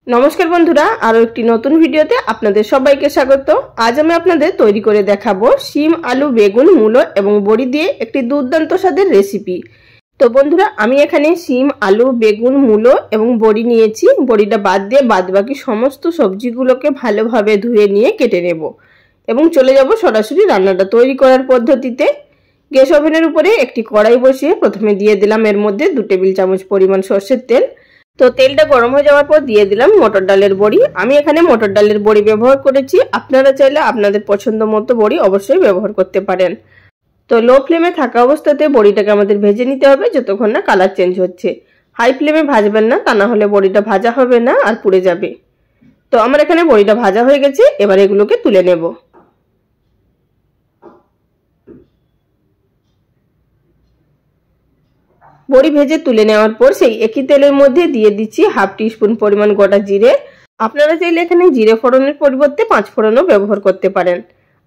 নমস্কার বন্ধুরা, আরো একটি নতুন ভিডিওতে আপনাদের সবাইকে স্বাগত। আজ আমি আপনাদের তৈরি করে দেখাবো শিম, আলু, বেগুন, মূলো এবং বড়ি দিয়ে একটি দুর্দান্ত স্বাদের রেসিপি। তো বন্ধুরা, আমি এখানে শিম, আলু, বেগুন, মূলো এবং বড়ি নিয়েছি। বড়িটা বাদ দিয়ে বাদবাকি সমস্ত সবজিগুলোকে ভালোভাবে ধুয়ে নিয়ে কেটে নেব এবং চলে যাব সরাসরি রান্নাটা তৈরি করার পদ্ধতিতে। গ্যাস ওভেনের উপরে একটি কড়াই বসিয়ে প্রথমে দিয়ে দিলাম এর মধ্যে 2 টেবিল চামচ পরিমাণ সরষের তেল। তো তেলটা গরম হয়ে যাওয়ার পর দিয়ে দিলাম মটর ডালের বড়ি। আমি এখানে মটর ডালের বড়ি ব্যবহার করেছি, আপনারা চাইলে আপনাদের পছন্দ মতো বড়ি অবশ্যই ব্যবহার করতে পারেন। তো লো ফ্লেমে থাকা অবস্থাতে বড়িটাকে আমাদের ভেজে নিতে হবে যতক্ষণ না কালার চেঞ্জ হচ্ছে। হাই ফ্লেমে ভাজবেন না, তা না হলে বড়িটা ভাজা হবে না আর পুড়ে যাবে। তো আমার এখানে বড়িটা ভাজা হয়ে গেছে, এবার এগুলোকে তুলে নেব। বড়ি ভেজে তুলে নেওয়ার পর সেই একই তেলের মধ্যে দিয়ে দিচ্ছি হাফ টিস্পুন পরিমাণ গোটা জিরে। আপনারা চাইলে এখানে জিরে ফোড়নের পরিবর্তে 5 ফোড়নও ব্যবহার করতে পারেন।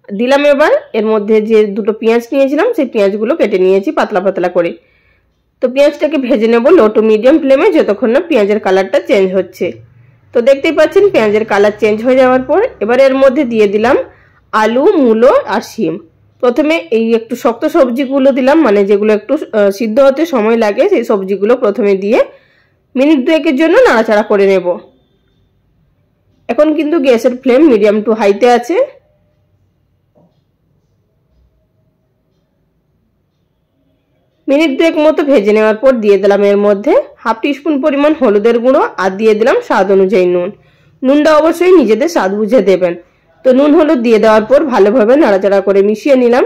দিলাম এবার এর মধ্যে যে 2টো পেঁয়াজ নিয়েছিলাম সেই পেঁয়াজগুলো কেটে নিয়েছি পাতলা পাতলা করে। তো পেঁয়াজটাকে ভেজে নেব লো টু মিডিয়াম ফ্লেমে যতক্ষণ না পেঁয়াজের কালারটা চেঞ্জ হচ্ছে। তো দেখতেই পাচ্ছেন পেঁয়াজের কালার চেঞ্জ হয়ে যাওয়ার পর এবার এর মধ্যে দিয়ে দিলাম আলু, মূলো আর শিম। প্রথমে এই একটু শক্ত সবজিগুলো দিলাম, মানে যেগুলো একটু সিদ্ধ হতে সময় লাগে সেই সবজিগুলো প্রথমে দিয়ে মিনিট 2-এর জন্য নাড়াচাড়া করে নেব। এখন কিন্তু গ্যাসের ফ্লেম মিডিয়াম টু হাইতে আছে। মিনিট 2 মতো ভেজে নেওয়ার পর দিয়ে দিলাম এর মধ্যে হাফ টিস্পুন পরিমাণ হলুদের গুঁড়ো আর দিয়ে দিলাম স্বাদ অনুযায়ী নুন। নুনটা অবশ্যই নিজেদের স্বাদ বুঝে দেবেন। তো নুন হলুদ দিয়ে দেওয়ার পর ভালোভাবে নাড়াচাড়া করে মিশিয়ে নিলাম।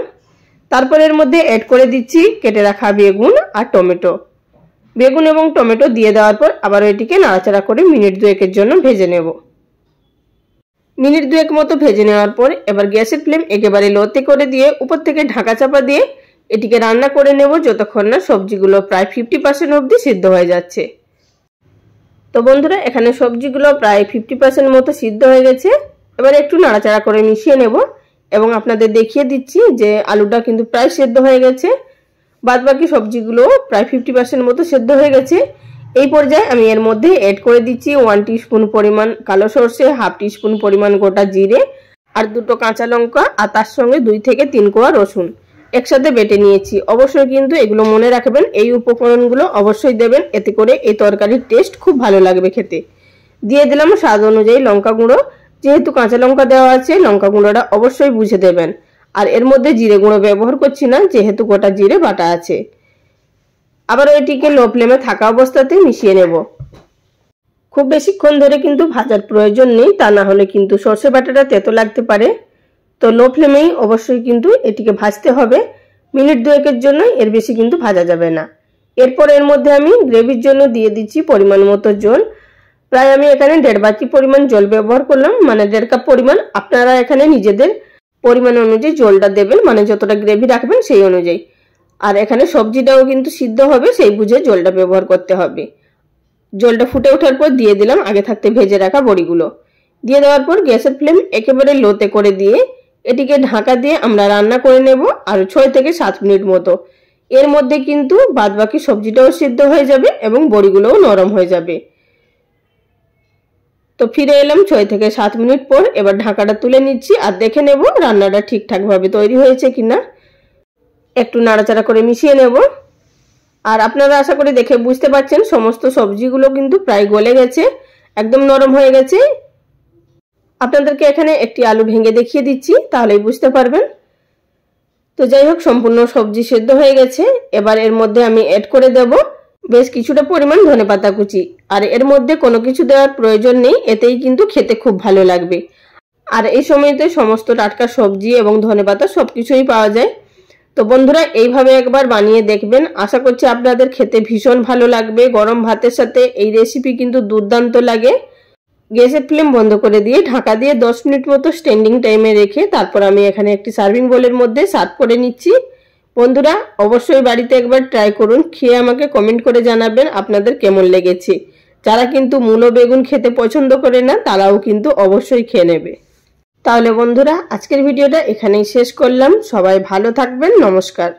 তারপর এর মধ্যে অ্যাড করে দিচ্ছি কেটে রাখা বেগুন আর টমেটো। বেগুন এবং টমেটো দিয়ে দেওয়ার পর আবার এটিকে নাড়াচাড়া করে মিনিট 2-এর জন্য ভেজে নেব। মিনিট 2 মতো ভেজে নেওয়ার পর এবার গ্যাসের ফ্লেম একেবারে লোতে করে দিয়ে উপর থেকে ঢাকা চাপা দিয়ে এটিকে রান্না করে নেব যতক্ষণ না সবজিগুলো প্রায় 50% অবধি সিদ্ধ হয়ে যাচ্ছে। তো বন্ধুরা, এখানে সবজিগুলো প্রায় 50% মতো সিদ্ধ হয়ে গেছে। এবার একটু নাড়াচাড়া করে মিশিয়ে নেব এবং আপনাদের দেখিয়ে দিচ্ছি যে আলুটা কিন্তু প্রায় সেদ্ধ হয়ে গেছে। বাদবাকি সবজিগুলো প্রায় 50% মতো সেদ্ধ হয়ে গেছে। এই পর্যায়ে আমি এর মধ্যে অ্যাড করে দিচ্ছি 1 টিস্পুন পরিমাণ কালো সরষে, হাফ টিস্পুন পরিমাণ গোটা জিরে আর 2টো কাঁচা লঙ্কা আর তার সঙ্গে 2 থেকে 3 কোয়া রসুন একসাথে বেটে নিয়েছি। অবশ্যই কিন্তু এগুলো মনে রাখবেন, এই উপকরণগুলো অবশ্যই দেবেন, এতে করে এই তরকারির টেস্ট খুব ভালো লাগবে খেতে। দিয়ে দিলাম স্বাদ অনুযায়ী লঙ্কা গুঁড়ো। যেহেতু কাঁচা লঙ্কা দেওয়া আছে, লঙ্কা গুঁড়োটা অবশ্যই বুঝে দেবেন। আর এর মধ্যে জিরে গুঁড়ো ব্যবহার করছি না, যেহেতু গোটা জিরে বাটা আছে। আবার এটিকে লো ফ্লেমে থাকা অবস্থাতে মিশিয়ে নেব। খুব বেশিক্ষণ ধরে কিন্তু ভাজার প্রয়োজন নেই, তা না হলে কিন্তু সর্ষে বাটাটা তেতো লাগতে পারে। তো লো ফ্লেমেই অবশ্যই কিন্তু এটিকে ভাজতে হবে মিনিট 2-এর জন্য, এর বেশি কিন্তু ভাজা যাবে না। এরপর এর মধ্যে আমি গ্রেভির জন্য দিয়ে দিচ্ছি পরিমাণ মতো জল। প্রায় আমি এখানে 1.5 বাটি পরিমাণ জল ব্যবহার করলাম, মানে 1.5 কাপ পরিমাণ। আপনারা এখানে নিজেদের পরিমাণ অনুযায়ী জলটা দেবেন, মানে যতটা গ্রেভি রাখবেন সেই অনুযায়ী। আর এখানে সবজিটাও কিন্তু সিদ্ধ হবে, সেই বুঝে জলটা ব্যবহার করতে হবে। জলটা ফুটে ওঠার পর দিয়ে দিলাম আগে থাকতে ভেজে রাখা বড়িগুলো। দিয়ে দেওয়ার পর গ্যাসের ফ্লেম একেবারে লোতে করে দিয়ে এটিকে ঢাকা দিয়ে আমরা রান্না করে নেব আর 6 থেকে 7 মিনিট মতো। এর মধ্যে কিন্তু বাদবাকি সবজিটাও সিদ্ধ হয়ে যাবে এবং বড়িগুলোও নরম হয়ে যাবে। তো ফিরে এলাম 6 থেকে 7 মিনিট পর। এবার ঢাকাটা তুলে নিচ্ছি আর দেখে নেব রান্নাটা ঠিকঠাকভাবে তৈরি হয়েছে কিনা। একটু নাড়াচাড়া করে মিশিয়ে নেব। আর আপনারা আশা করি দেখে বুঝতে পারছেন সমস্ত সবজিগুলো কিন্তু প্রায় গলে গেছে, একদম নরম হয়ে গেছে। আপনাদেরকে এখানে একটি আলু ভেঙে দেখিয়ে দিচ্ছি, তাহলেই বুঝতে পারবেন। তো যাই হোক, সম্পূর্ণ সবজি সেদ্ধ হয়ে গেছে। এবার এর মধ্যে আমি অ্যাড করে দেব বেশ কিছুটা পরিমাণ ধনেপাতা কুচি। আর এর মধ্যে কোনো কিছু দেওয়ার প্রয়োজন নেই, এতেই কিন্তু খেতে খুব ভালো লাগবে। আর এই সময়তে সমস্ত টাটকা সবজি এবং ধনেপাতা সবকিছুই পাওয়া যায়। তো বন্ধুরা, এইভাবে একবার বানিয়ে দেখবেন, আশা করছি আপনাদের খেতে ভীষণ ভালো লাগবে। গরম ভাতের সাথে এই রেসিপি কিন্তু দুর্দান্ত লাগে। গ্যাসের ফ্লেম বন্ধ করে দিয়ে ঢাকা দিয়ে 10 মিনিট মতো স্ট্যান্ডিং টাইমে রেখে তারপর আমি এখানে একটি সার্ভিং বোলের মধ্যে সার্ভ করে নিচ্ছি। বন্ধুরা, অবশ্যই বাড়িতে একবার ট্রাই করুন, খেয়ে আমাকে কমেন্ট করে জানাবেন আপনাদের কেমন লেগেছে। যারা কিন্তু মূলো বেগুন খেতে পছন্দ করে না তারাও কিন্তু অবশ্যই খেয়ে নেবে। তাহলে বন্ধুরা, আজকের ভিডিওটা এখানেই শেষ করলাম। সবাই ভালো থাকবেন। নমস্কার।